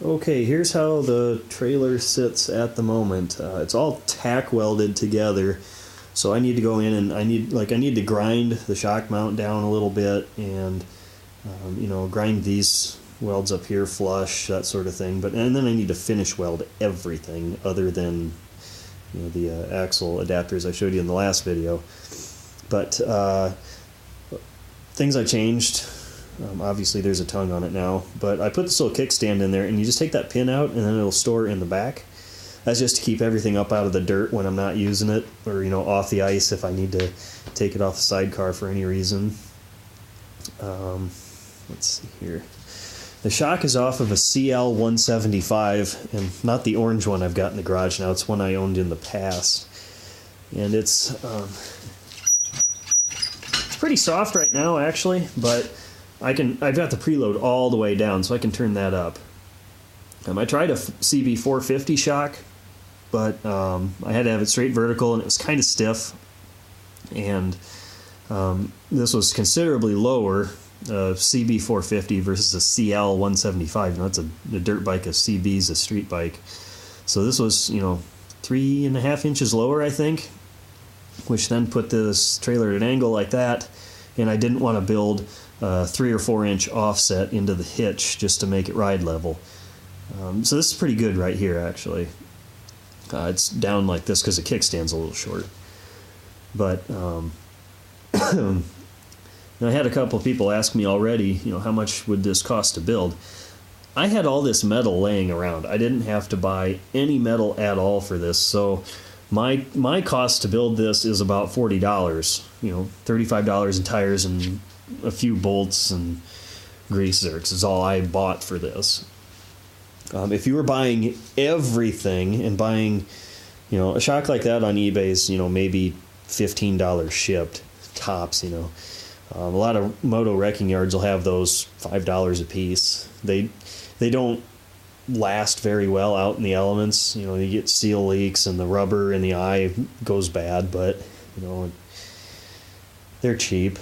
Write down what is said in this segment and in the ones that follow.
Okay, here's how the trailer sits at the moment. It's all tack welded together, so I need to go in and I need to grind the shock mount down a little bit and grind these welds up here flush, that sort of thing. And then I need to finish weld everything other than the axle adapters I showed you in the last video. But things I changed. Obviously there's a tongue on it now, but I put this little kickstand in there, and you just take that pin out and then it'll store in the back. That's just to keep everything up out of the dirt when I'm not using it, or off the ice if I need to take it off the sidecar for any reason. Let's see here. The shock is off of a CL 175, and not the orange one I've got in the garage now. It's one I owned in the past, and it's pretty soft right now actually, but I've got the preload all the way down, so I can turn that up. I tried a CB 450 shock, but I had to have it straight vertical, and it was kind of stiff. And this was considerably lower, CB 450 versus a CL 175. That's a dirt bike. A CB is a street bike. So this was 3.5 inches lower, I think, which then put this trailer at an angle like that. And I didn't want to build 3 or 4 inch offset into the hitch just to make it ride level. So this is pretty good right here, actually. It's down like this because the kickstand's a little short. But I had a couple of people ask me already, how much would this cost to build? I had all this metal laying around. I didn't have to buy any metal at all for this, so my cost to build this is about $40. $35 in tires and a few bolts and grease zerks is all I bought for this. If you were buying everything and buying, a shock like that on eBay's, maybe $15 shipped tops. A lot of moto wrecking yards will have those $5 a piece. They don't last very well out in the elements. You get seal leaks and the rubber in the eye goes bad, but they're cheap.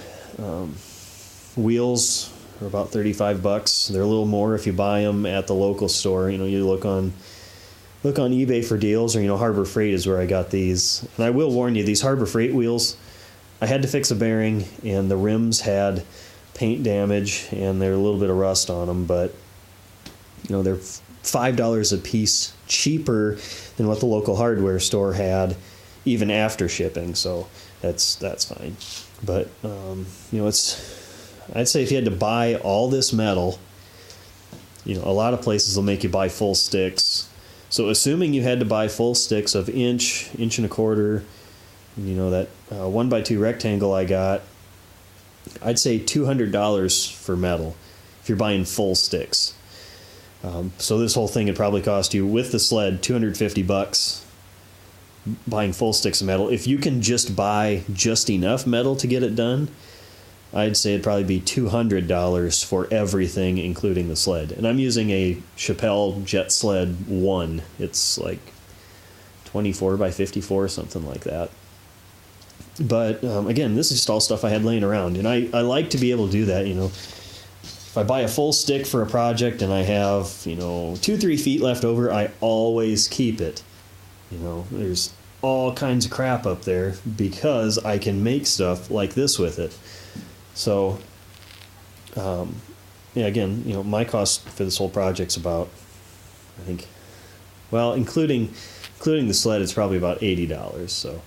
Wheels are about $35. They're a little more if you buy them at the local store. You look on eBay for deals, or Harbor Freight is where I got these. And I will warn you, these Harbor Freight wheels, I had to fix a bearing, and the rims had paint damage, and there's a little bit of rust on them. But they're $5 a piece cheaper than what the local hardware store had, even after shipping. So that's fine. But I'd say if you had to buy all this metal, a lot of places will make you buy full sticks. So assuming you had to buy full sticks of inch and a quarter, that 1x2 rectangle I got, I'd say $200 for metal if you're buying full sticks. So this whole thing would probably cost you, with the sled, $250 buying full sticks of metal. If you can just buy just enough metal to get it done, I'd say it'd probably be $200 for everything, including the sled. And I'm using a Chappelle Jet Sled 1. It's like 24 by 54, something like that. But again, this is just all stuff I had laying around. And I like to be able to do that, If I buy a full stick for a project and I have, 2-3 feet left over, I always keep it. There's all kinds of crap up there because I can make stuff like this with it. So, again, my cost for this whole project's about, I think, well, including the sled, it's probably about $80. So,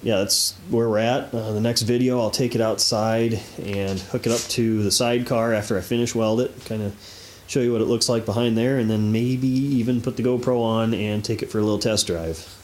that's where we're at. The next video, I'll take it outside and hook it up to the sidecar after I finish weld it, kind of show you what it looks like behind there, and then maybe even put the GoPro on and take it for a little test drive.